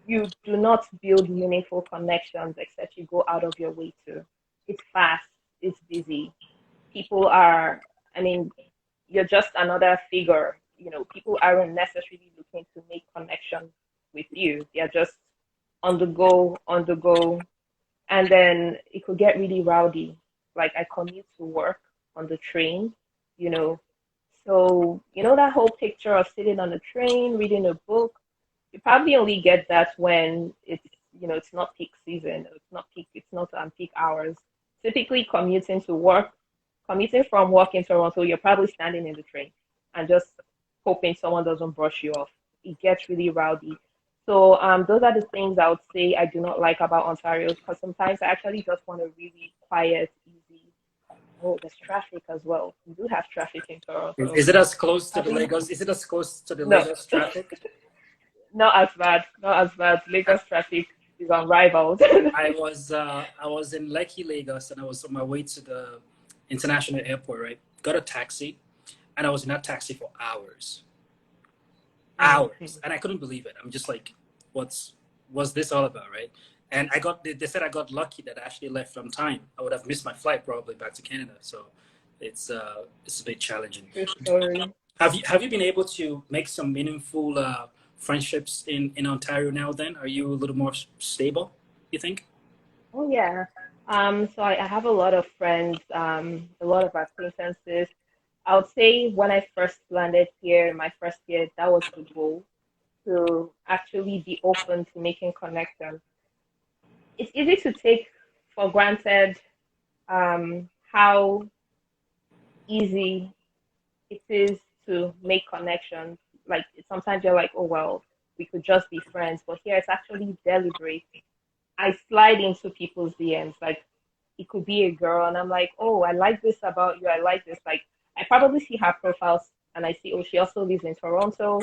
You do not build meaningful connections except you go out of your way to. It's fast, it's busy. People are, I mean, you're just another figure. People aren't necessarily looking to make connections with you. They're just on the go. And then it could get really rowdy. Like I commute to work on the train, you know. So, that whole picture of sitting on a train, reading a book, you probably only get that when it's not peak season, it's not peak hours. Typically commuting from work in Toronto, you're probably standing in the train and just hoping someone doesn't brush you off. it gets really rowdy. So those are the things I would say I do not like about Ontario because sometimes I actually just want a really quiet, easy. Oh, there's traffic as well. We do have traffic in Toronto. Is it as close to the Probably Lagos? Is it as close to the no, Lagos traffic? not as bad. Not as bad. Lagos traffic is unrivaled. I was in Lekki, Lagos, and I was on my way to the international airport. Right, got a taxi, and I was in that taxi for hours, hours, and I couldn't believe it. I'm just like, what's this all about, right? And they said I got lucky that I actually left on time. I would have missed my flight probably back to Canada. So it's a bit challenging. True story. Have you been able to make some meaningful friendships in Ontario now? Then are you a little more stable? You think? Oh yeah. So I have a lot of friends, a lot of acquaintances. I would say when I first landed here, my first year, that was the goal to actually be open to making connections. It's easy to take for granted how easy it is to make connections. Like sometimes you're like, oh well, we could just be friends, but here it's actually deliberate. I slide into people's DMs. Like it could be a girl, and I'm like, oh, I like this about you. I like this. Like I probably see her profiles, and I see, oh, she also lives in Toronto,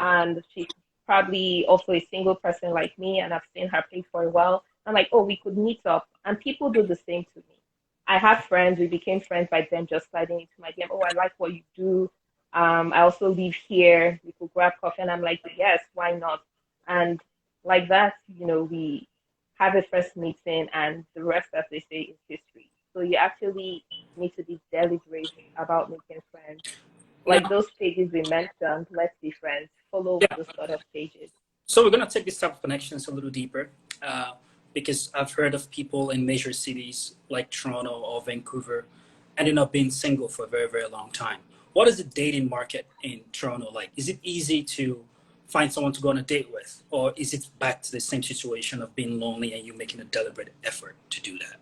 and she's probably also a single person like me, and I've seen her page for a while. I'm like, oh, we could meet up, and people do the same to me. I have friends. We became friends by them just sliding into my DM. Oh, I like what you do. I also live here. We could grab coffee, and I'm like, yes, why not? And like that, we have a first meeting, and the rest, as they say, is history. So you actually need to be deliberate about making friends. Like Now, those pages we mentioned, let's be friends. Follow yeah. those sort of pages. So we're gonna take this type of connections a little deeper, uh, because I've heard of people in major cities like Toronto or Vancouver ending up being single for a very, very long time. What is the dating market in Toronto like? Is it easy to find someone to go on a date with, or is it back to the same situation of being lonely and you making a deliberate effort to do that?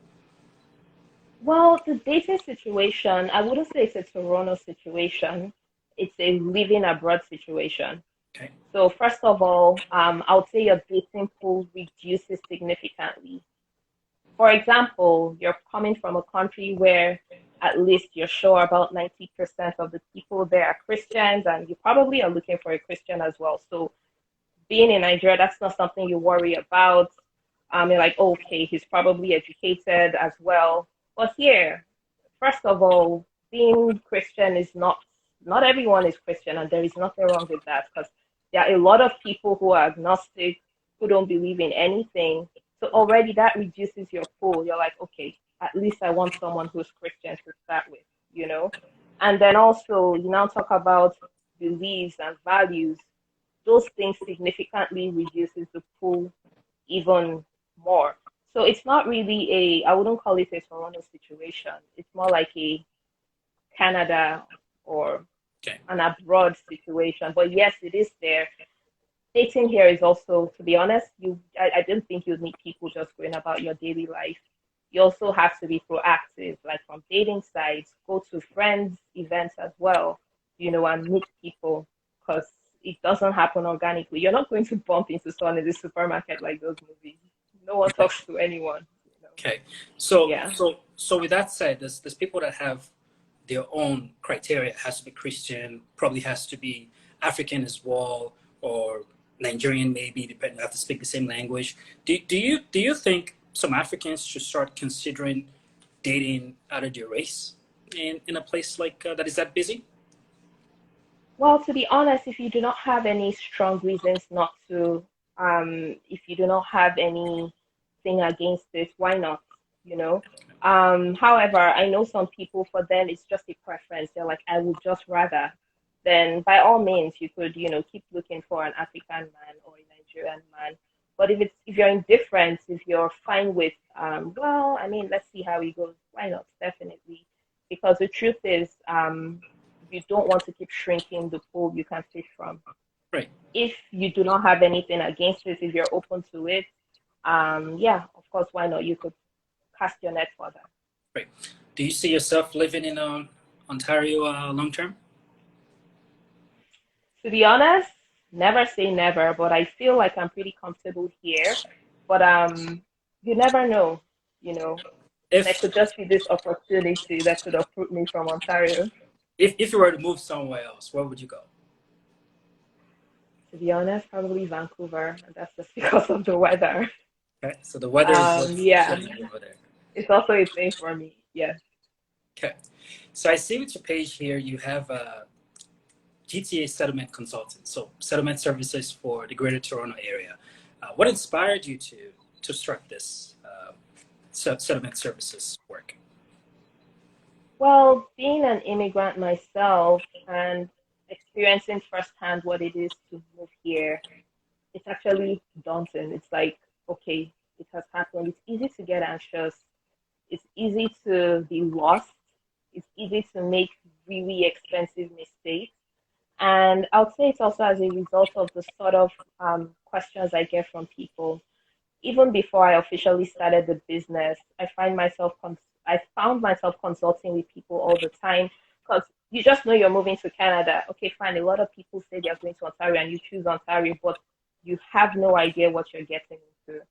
Well, the dating situation, I wouldn't say it's a Toronto situation. It's a living abroad situation. Okay. So first of all, I would say your dating pool reduces significantly. For example, you're coming from a country where at least you're sure about 90% of the people there are Christians, and you probably are looking for a Christian as well. So being in Nigeria, that's not something you worry about. You're like, okay, he's probably educated as well. But here, first of all, being Christian is not everyone is Christian, and there is nothing wrong with that because there are a lot of people who are agnostic, who don't believe in anything. So already that reduces your pool. You're like, okay, at least I want someone who's Christian to start with. And then also you now talk about beliefs and values. Those things significantly reduces the pool even more. So it's not really I wouldn't call it a Toronto situation. It's more like a Canada or Okay. an abroad situation. But yes, it is there. Dating here is also, to be honest, I don't think you'd meet people just going about your daily life. You also have to be proactive, like from dating sites, go to friends events as well, and meet people because it doesn't happen organically. You're not going to bump into someone in the supermarket like those movies. No one Okay. talks to anyone. Okay. So Yeah. so with that said, there's people that have their own criteria. It has to be Christian, probably has to be African as well, or Nigerian maybe, depending have to speak the same language. Do you think some Africans should start considering dating out of their race in a place like that is that busy? Well, to be honest, if you do not have any strong reasons not to, if you do not have anything against it, why not? You know. However, I know some people for them it's just a preference. They're like, I would just rather. Then by all means, you could, keep looking for an African man or a Nigerian man. But if you're indifferent, if you're fine with, well, I mean, let's see how it goes. Why not? Definitely, because the truth is, you don't want to keep shrinking the pool you can fish from. Right. If you do not have anything against it, if you're open to it, yeah, of course, why not? You could cast your net further. Right. Do you see yourself living in Ontario long term? To be honest, never say never, but I feel like I'm pretty comfortable here. But you never know, you know. There If could just be this opportunity that could uproot me from Ontario. if you were to move somewhere else, where would you go? To be honest, probably Vancouver, and that's just because of the weather. Okay, so the weather is what's Yeah, getting you over there. it's also a thing for me. Yes. Okay, so I see with your page here you have a GTA settlement consultant, so settlement services for the Greater Toronto area. What inspired you to start this settlement services work? Well, being an immigrant myself and experiencing firsthand what it is to move here, it's actually daunting. It's like, okay, it has happened. It's easy to get anxious. It's easy to be lost. It's easy to make really expensive mistakes. And I would say it's also as a result of the sort of questions I get from people. Even before I officially started the business, I found myself consulting with people all the time because you just know you're moving to Canada. Okay, fine. A lot of people say they're going to Ontario and you choose Ontario, but you have no idea what you're getting into.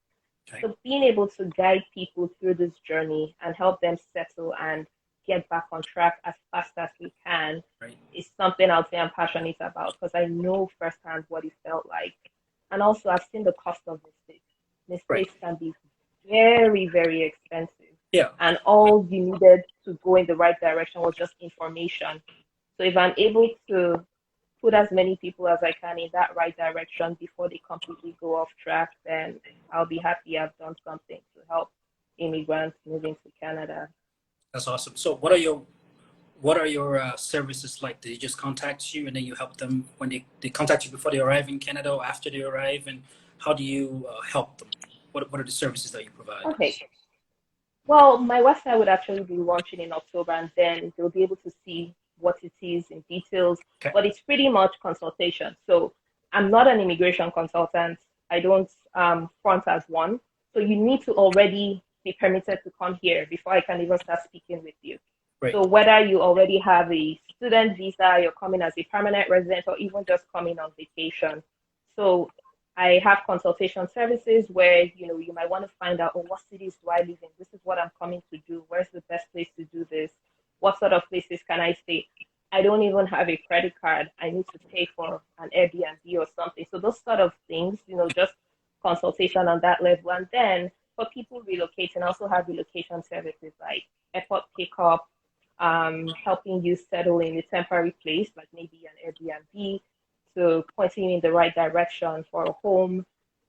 Okay. So being able to guide people through this journey and help them settle and get back on track as fast as we can Right. is something I'll say I'm passionate about because I know firsthand what it felt like. And also I've seen the cost of mistakes. Right. Mistakes can be very, very expensive. Yeah. And all you needed to go in the right direction was just information. So if I'm able to put as many people as I can in that right direction before they completely go off track, then I'll be happy I've done something to help immigrants moving to Canada. That's awesome. So what are your services like? Do they just contact you and then you help them when they contact you before they arrive in Canada or after they arrive? And how do you help them? What are the services that you provide? Okay. Well, my website would actually be launching in October, and then they'll be able to see what it is in details. Okay. But it's pretty much consultation. So I'm not an immigration consultant. I don't front as one. So you need to already be permitted to come here before I can even start speaking with you. Great. So whether you already have a student visa, you're coming as a permanent resident, or even just coming on vacation. So I have consultation services where you might want to find out, oh, what cities do I live in? This is what I'm coming to do. Where's the best place to do this? What sort of places can I stay? I don't even have a credit card. I need to pay for an Airbnb or something. So those sort of things, just consultation on that level. And then for people relocating, I also have relocation services like airport pickup, helping you settle in a temporary place, like maybe an Airbnb, to pointing you in the right direction for a home.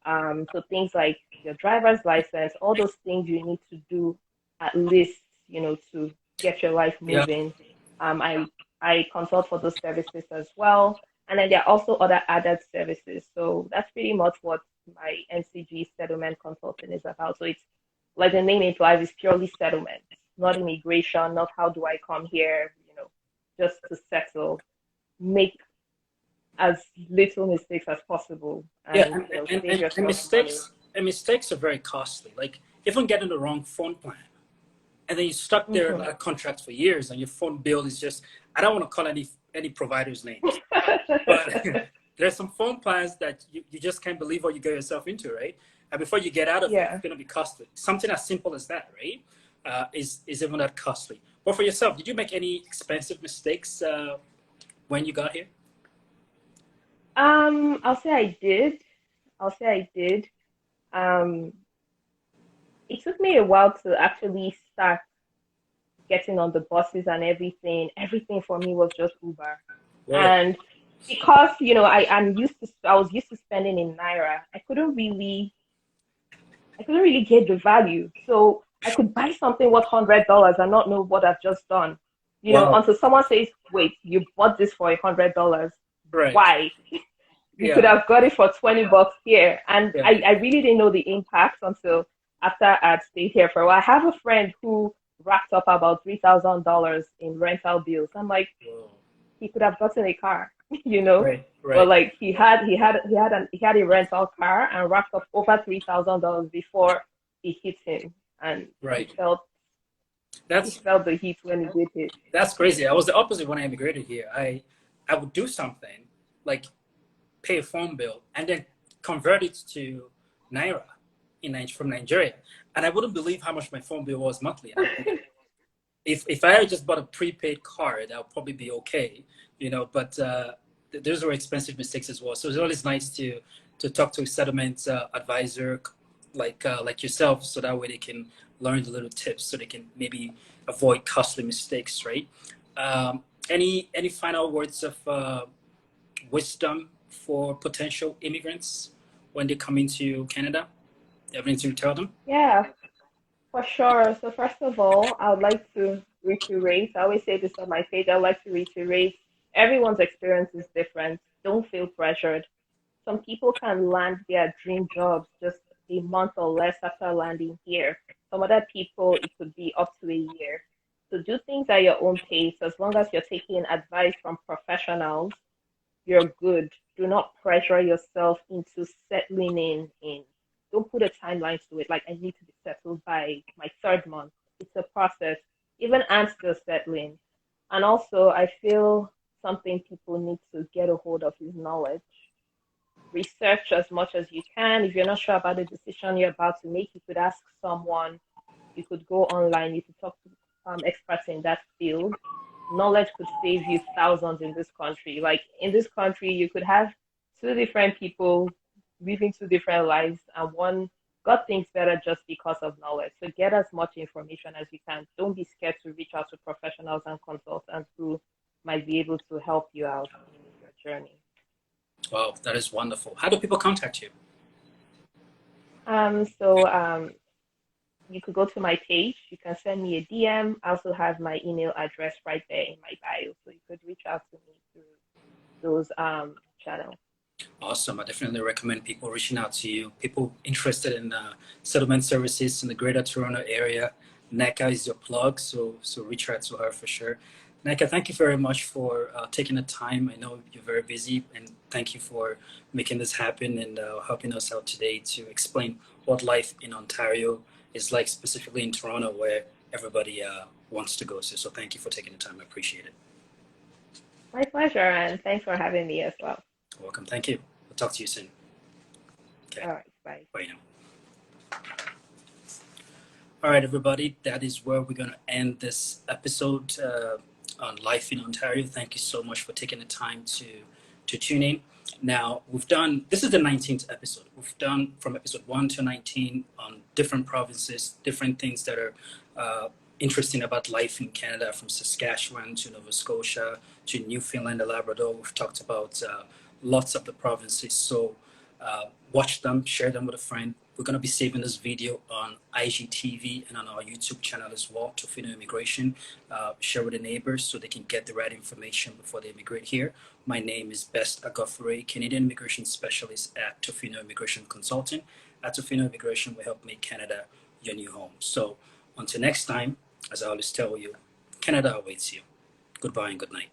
So things like your driver's license, all those things you need to do at least, to get your life Yeah. moving. I consult for those services as well. And then there are also other added services. So that's pretty much what my NCG settlement consulting is about. So it's like the name implies, it's purely settlement, not immigration, not how do I come here, just to settle, make as little mistakes as possible Yeah, and and, save and, and yourself money. mistakes are very costly. Like even getting the wrong phone plan, and then you're stuck there in Hmm. that contract for years, and your phone bill is just, I don't want to call any providers' names, but there's some phone plans that you just can't believe what you get yourself into, right? And before you get out of it, Yeah. it's going to be costly. Something as simple as that, right? Is even that costly. But for yourself, did you make any expensive mistakes when you got here? I'll say I did. I'll say I did. Um, it took me a while to actually start getting on the buses and everything. Everything for me was just Uber. Whoa. And because, I was used to spending in Naira, I couldn't really get the value. So I could buy something worth $100 and not know what I've just done. Wow. Until someone says, "Wait, you bought this for $100? Right. Why? You could Yeah. have got it for $20 here." And Yeah. I really didn't know the impact until after I'd stayed here for a while. I have a friend who racked up about $3,000 in rental bills. I'm like, Whoa. he could have gotten a car, you know. Right. But Right. like he had a rental car and racked up over $3,000 before it hit him, and he Right. felt he That's felt the heat when it did hit. that's crazy. I was the opposite when I immigrated here. I would do something like pay a phone bill, and then convert it to naira from Nigeria, and I wouldn't believe how much my phone bill was monthly. And I'm thinking, if I had just bought a prepaid card, that would probably be okay, But those were expensive mistakes as well. So it's always nice to talk to a settlement advisor like yourself, so that way they can learn the little tips, so they can maybe avoid costly mistakes, right? Any final words of wisdom for potential immigrants when they come into Canada? Everything to tell them? Yeah, for sure. So first of all, I would like to reiterate, I always say this on my page, I would like to reiterate, everyone's experience is different. Don't feel pressured. Some people can land their dream jobs just a month or less after landing here. Some other people, it could be up to a year. So do things at your own pace. As long as you're taking advice from professionals, you're good. Do not pressure yourself into settling in. Don't put a timeline to it. Like, I need to be settled by my third month. It's a process. Even ants still settling. And also, I feel something people need to get a hold of is knowledge. Research as much as you can. If you're not sure about the decision you're about to make, you could ask someone, you could go online, you could talk to experts in that field. Knowledge could save you thousands in this country. Like, in this country, you could have two different people living two different lives, and one got things better just because of knowledge. So get as much information as you can. Don't be scared to reach out to professionals and consultants who might be able to help you out in your journey. Wow, that is wonderful. How do people contact you? So you could go to my page. You can send me a DM. I also have my email address right there in my bio, so you could reach out to me through those channels. Awesome. I definitely recommend people reaching out to you. People interested in settlement services in the Greater Toronto area. Neka is your plug, so reach out to her for sure. Neka, thank you very much for taking the time. I know you're very busy, and thank you for making this happen and helping us out today to explain what life in Ontario is like, specifically in Toronto, where everybody wants to go to. So thank you for taking the time. I appreciate it. My pleasure, and thanks for having me as well. Welcome. Thank you. We'll talk to you soon. Okay. All right, bye. Bye now. All right, everybody. That is where we're going to end this episode on life in Ontario. Thank you so much for taking the time to tune in. Now, this is the 19th episode. We've done from episode 1 to 19 on different provinces, different things that are interesting about life in Canada, from Saskatchewan to Nova Scotia to Newfoundland and Labrador. We've talked about lots of the provinces. So watch them, share them with a friend. We're going to be saving this video on IGTV and on our YouTube channel as well, Tofino Immigration. Share with the neighbors so they can get the right information before they immigrate here. My name is Best Agofere, Canadian Immigration Specialist at Tofino Immigration Consulting. At Tofino Immigration, we help make Canada your new home. So until next time, as I always tell you, Canada awaits you. Goodbye and good night.